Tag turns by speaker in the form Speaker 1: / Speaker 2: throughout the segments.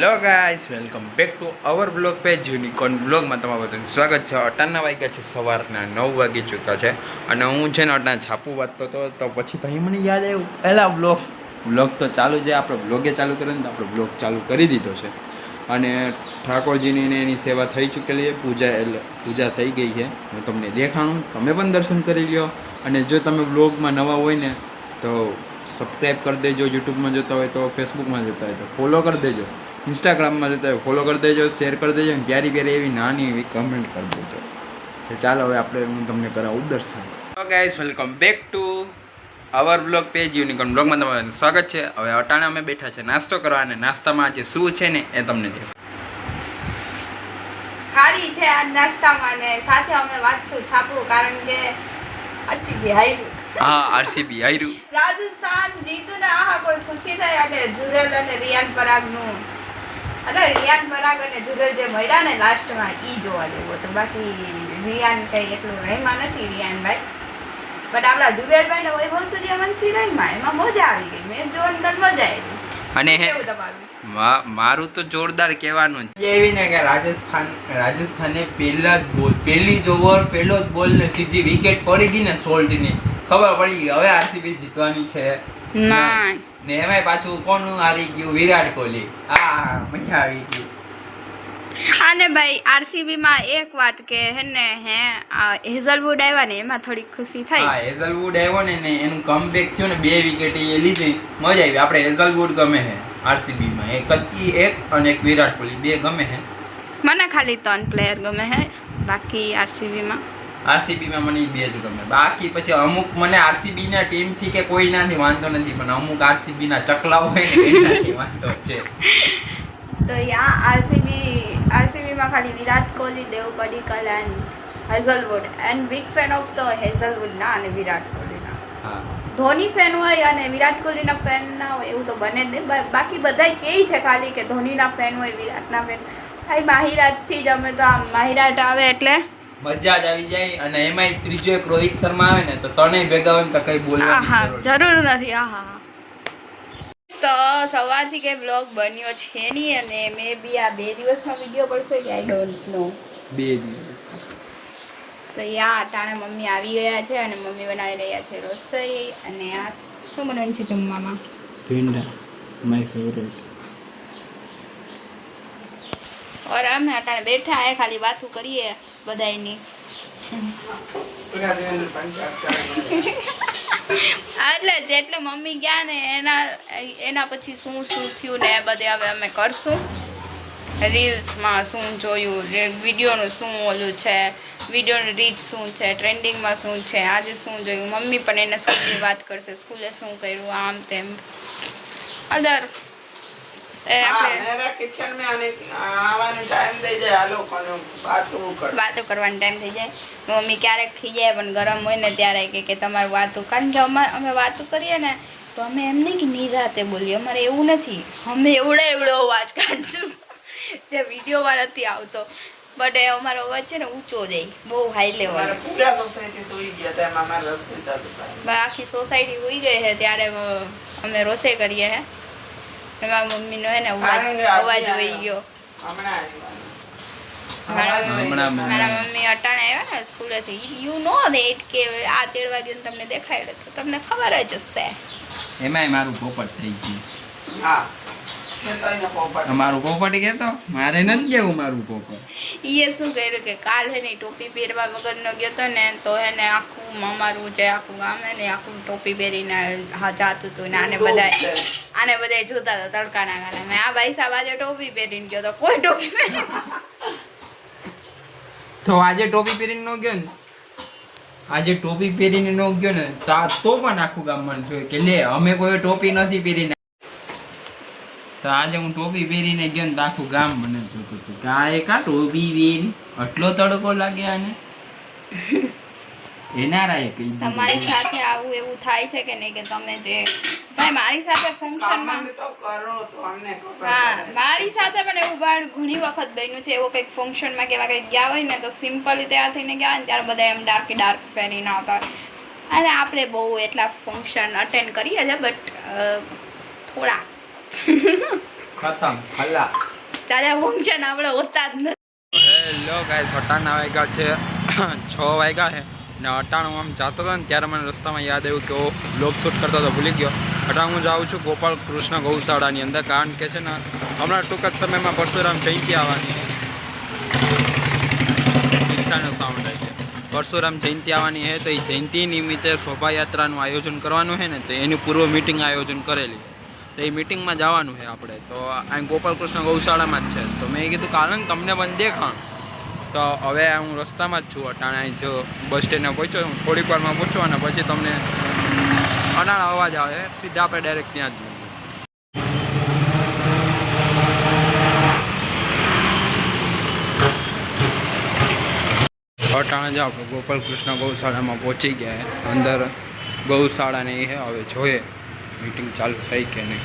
Speaker 1: Hello guys, welcome back to our blog page unicorn બ્લોગમાં તમારું બધાનું સ્વાગત છે. અટાના વાગ્યા છે સવારના 9 વાગી ચૂક્યા છે અને હું છે ને અટાણા છાપું વાંચતો હતો તો પછી તો મને યાદ આવ્યું પહેલાં બ્લોગ તો ચાલુ છે. આપણે બ્લોગે ચાલુ કર્યો ને તો આપણે બ્લોગ ચાલુ કરી દીધો છે અને ઠાકોરજીની ને એની સેવા થઈ ચૂકેલી છે. પૂજા થઈ ગઈ છે. હું તમને દેખાણું, તમે પણ દર્શન કરી લ્યો. અને જો તમે બ્લોગમાં નવા હોય ને તો સબસ્ક્રાઈબ કરી દેજો. યુટ્યુબમાં જોતા હોય તો, ફેસબુકમાં જોતા હોય તો ફોલો કરી દેજો. ઇન્સ્ટાગ્રામમાં જોતા હોય ફોલો કરી દેજો, શેર કરી દેજો અને પ્યારી પ્યારી એવી નાની એવી કમેન્ટ કરી દેજો. તો ચાલો હવે હું તમને કરાવું દર્શન. તો guys, welcome back to our blog page unicorn બ્લોગમાં તમારું સ્વાગત છે. હવે અટાણે અમે બેઠા છે નાસ્તો કરવા અને નાસ્તામાં આજે શું છે ને એ તમને દેખાડું.
Speaker 2: ખારી છે આ નાસ્તામાં ને સાથે અમે વાંચશું છાપું કારણ કે આરસીબી હાર્યું.
Speaker 1: હા, આરસીબી હાર્યું.
Speaker 2: રાજસ્થાન જીતું ને આહા કોઈ ખુશી થઈ અને જુરેલ અને રિયાન પરાગનું રિયાન પરાગ અને જુરેલ જે મળ્યા ને લાસ્ટમાં ઈ જોવા જેવું હતું. બાકી રિયાન કઈ એટલું રહીમાં નથી રિયાનભાઈ, બટ આપણા જુરેલભાઈ ને વૈભવ સૂર્યવંશી રહીમાં એમાં મજા આવી ગઈ. મેં જોવાની તને મજા આવી.
Speaker 1: અને
Speaker 2: કેવું તમારું?
Speaker 1: મારું તો જોરદાર કહેવાનું એવી ને કે રાજસ્થાને પહેલી જ ઓવર પહેલો જ બોલ ને સીધી વિકેટ પડી ગઈ ને સોલ્ટની ખબર પડી ગઈ હવે આરસીબી જીતવાની છે. ને એમાંય પાછું કોનું હારી ગયું? વિરાટ કોહલી. મજા આવી ગઈ.
Speaker 2: અને ભાઈ આરસીબી માં એક વાત કે હેઝલવુડ આવ્યા ને એમાં થોડી ખુશી થઈ.
Speaker 1: હા, હેઝલવુડ આવ્યો ને એનું કમબેક થયું ને 2 વિકેટ એ લીધી, મજા આવી. આપણે હેઝલવુડ ગમે છે આરસીબી માં, એક અને એક વિરાટ કોહલી, 2 ગમે છે.
Speaker 2: મને ખાલી 3 પ્લેયર ગમે છે, બાકી આરસીબી માં
Speaker 1: મને 2 જ ગમે. બાકી પછી અમુક મને આરસીબી ના ટીમ થી કે કોઈ નાથી વાંધો નથી, પણ અમુક આરસીબી ના ચકલા હોય ને એનાથી વાંધો છે.
Speaker 2: તો આરસીબી માં ખાલી Virat Kohli, Dev Padikkal and Hazlewood and big fan of the Hazlewood ના અને વિરાટ કોહલી ના.
Speaker 1: હા,
Speaker 2: ધોની ફેન હોય અને વિરાટ કોહલી ના ફેન ના હોય એવું તો બને જ નહીં. બાકી બધા કહે છે ખાલી કે ધોની ના ફેન હોય, વિરાટ ના ફેન. ભાઈ માહિરાટ થી જ અમે તો આમ માહિરાટ આવે એટલે
Speaker 1: મજા જ આવી જાય. અને એમાંય ત્રીજો એક રોહિત શર્મા આવે ને તો ત્રણેય ભેગા હોય ને તો કઈ બોલવાની
Speaker 2: જરૂર નથી. તો સવારથી કે બ્લોગ બન્યો છે નહીં અને મે બી આ 2 દિવસમાં વિડીયો પડશે કે આઈ ડોન્ટ નો.
Speaker 1: 2 દિવસ
Speaker 2: તો અટાણે મમ્મી આવી ગયા છે અને મમ્મી બનાવી રહ્યા છે રસોઈ. અને આ શું બનાવ્યું છે જમવામાં?
Speaker 1: ભીંડા, માય ફેવરેટ.
Speaker 2: और અમે અટાણે બેઠા હે ખાલી વાતું કરીએ બધાયની. એટલે જેટલે મમ્મી ગયા ને એના પછી શું થયું ને એ બધે હવે અમે કરશું. રીલ્સમાં શું જોયું, વિડીયોનું શું ઓલું છે, વિડીયોનું રીચ શું છે, ટ્રેન્ડિંગમાં શું છે, આજે શું જોયું. મમ્મી પણ એને સ્કૂલની વાત કરશે, સ્કૂલે શું કર્યું, આમ તેમ અદર વાતો કરવાનો ટાઈમ થઈ જાય. મમ્મી ક્યારેક થઈ જાય પણ ગરમ હોય ને ત્યારે કે તમારે વાતું, કારણ કે અમે વાતું કરીએ ને તો અમે એમ નહીં કે નિરાતે બોલીએ, અમારે એવું નથી. અમે એવડો અવાજ કાઢશું જે વિડીયોમાં નથી આવતો, બટ એ અમારો અવાજ છે ને ઊંચો જાય, બહુ હાઈ લેવલ. આખી સોસાયટી હોઈ ગઈ છે ત્યારે અમે રસોઈ કરીએ હે. એમાં મમ્મીનો હે ને અવાજ વહી ગયો. મારા મમ્મી અટાણે આવ્યા ને સ્કૂલેથી. યુ નો દેટ કે આ 13 વાગ્યે તમને દેખાડે તો તમને ખબર જ હશે.
Speaker 1: એમાંય મારું પોપટ થઈ ગયું. અમારું પોપટ કહેતો મારે નથી જવું. મારું પોપટ
Speaker 2: એ શું કર્યું કે કાલ હે ને ટોપી પહેરવા વગરનો ગયો હતો ને તો એને આખું અમારું જે આખું ગામ હે ને આખું ટોપી પહેરીને જાતું હતું ને આને બધા જોતા હતા તડકાના કારણે. મેં આ ભાઈ સાહેબ આજે ટોપી પહેરીને ગયો તો કોઈ ટોપી પહેરી
Speaker 1: તો આજે ટોપી પહેરીને ન ગયો ને, આજે ટોપી પહેરીને ન ગયો ને તો પણ આખું ગામ મને જોયું કે લે અમે કોઈ ટોપી નથી પહેરીને. તો આજે હું ટોપી પહેરીને ગયો ને તો આખું ગામ મને જોતું હતું કે આ એક આ ટોપી પહેરી આટલો તડકો લાગે આને. એનારાએ કહી
Speaker 2: તમારી સાથે આવું એવું થાય છે કે નહીં કે તમે જે ભાઈ મારી સાથે ફંક્શનમાં મારી સાથે પણ એવું બહાર ઘણી વખત બન્યું છે. એવો કંઈક ફંક્શનમાં કેવા કંઈક ગયા હોય ને તો સિમ્પલી તૈયાર થઈને ગયા હોય ને ત્યારે બધા એમ ડાર્ક પહેરીને આવતા હોય. અને આપણે બહુ એટલા ફંક્શન અટેન્ડ કરીએ છીએ બટ થોડા
Speaker 1: ખતમ ખલાસ.
Speaker 2: તારા ફંક્શન આપણે હોતા જ નથી.
Speaker 1: હેલો ગાઈસ, અટાણા વાગ્યા છે 6 વાગ્યા છે ને અટાણું આમ જતો હતો ને ત્યારે મને રસ્તામાં યાદ આવ્યું કે બ્લોગ શૂટ કરતો હતો, ભૂલી ગયો. અટાણ હું જાઉં છું ગોપાલ કૃષ્ણ ગૌશાળાની અંદર, કારણ કે છે ને હમણાં ટૂંક જ સમયમાં પરશુરામ જયંતિ આવવાની છે. રિક્ષાનો સાઉન્ડ આવી છે. પરશુરામ જયંતિ આવવાની છે, તો એ જયંતિ નિમિત્તે શોભાયાત્રાનું આયોજન કરવાનું છે ને, તો એની પૂર્વ મિટિંગ આયોજન કરેલી. તો એ મિટિંગમાં જવાનું છે આપણે. તો અહીં ગોપાલ કૃષ્ણ ગૌશાળામાં જ છે. તો મેં કીધું કાલન તમને પણ દેખાણ. તો હવે હું રસ્તામાં જ છું. અટાણે અહીં જો બસ સ્ટેન્ડે પહોંચ્યો, હું થોડીક વારમાં પહોંચું અને પછી તમને અટાણા અવાજ આવે સીધા આપણે ડાયરેક્ટ ત્યાં જ મળીએ. અટાણે જ આપણે ગોપાલ કૃષ્ણ ગૌશાળામાં પહોંચી ગયા. અંદર ગૌશાળાને એ હવે જોઈએ મીટિંગ ચાલુ થઈ કે નહીં.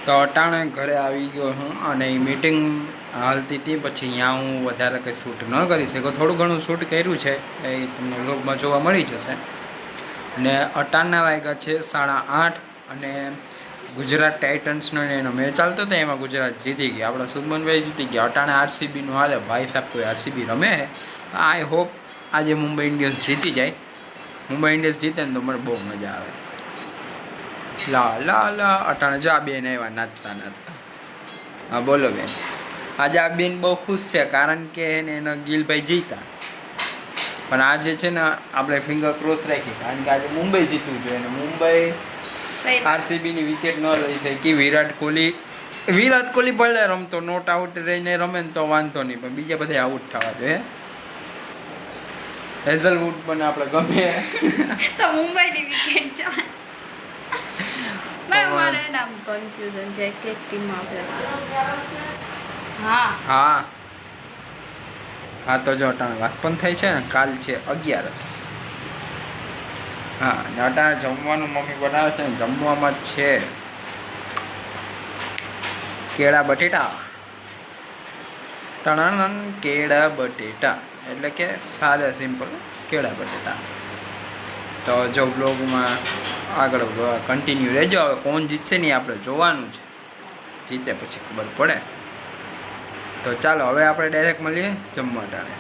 Speaker 1: તો અટાણે ઘરે આવી ગયો હું અને એ મીટિંગ હાલતી હતી. પછી અહીંયા હું વધારે કંઈ શૂટ ન કરી શક્યો. થોડું ઘણું શૂટ કર્યું છે, એ તમને વ્લોગમાં જોવા મળી જશે. અને અટાણના વાગ્યા છે 8:30 અને ગુજરાત ટાઇટન્સનો એનો મેચ ચાલતો હતો, એમાં ગુજરાત જીતી ગયા. આપણા સુમનભાઈ જીતી ગયા. અટાણે આરસીબીનું હાલે. ભાઈ સાહેબ કોઈ આરસીબી રમે છે. આઈ હોપ આજે મુંબઈ ઇન્ડિયન્સ જીતી જાય. મુંબઈ ઇન્ડિયન્સ જીતે ને તો મને બહુ મજા આવે. લા લા લા અટાણે જો આ બેન આવ્યા નાચતા નાચતા. હા બોલો બેન. આજે આ બેન બહુ ખુશ છે, કારણ કે એના ગિલભાઈ જીતા. પણ આજે છે ને આપણે ફિંગર ક્રોસ રાખી, કારણ કે આજે મુંબઈ જીતવું જોઈએ. અને મુંબઈ આરસીબીની વિકેટ ન લઈ શકી. વિરાટ કોહલી ભલે રમતો, નોટ આઉટ રહીને રમે ને તો વાંધો નહીં, પણ બીજા બધા આઉટ થવા જોઈએ. હેઝલવુડ પણ આપણે ગમે
Speaker 2: તો મુંબઈની વિકેટ છે. મારે નામ કન્ફ્યુઝન છે કે ટીમમાં આપણે હા
Speaker 1: તો જો અટાણે વાત પણ થઈ છે ને, કાલ છે 11. હા, ને અટાણે જમવાનું મમ્મી બનાવે છે ને, જમવામાં જ છે કેળા બટેટા. કેળા બટેટા એટલે કે સાદા સિમ્પલ કેળા બટેટા. તો જો બ્લોગમાં આગળ કન્ટિન્યુ રહેજો. હવે કોણ જીતશે ને આપણે જોવાનું છે, જીતે પછી ખબર પડે. તો ચાલો હવે આપણે ડાયરેક્ટ મળીએ જમવા ટાણે.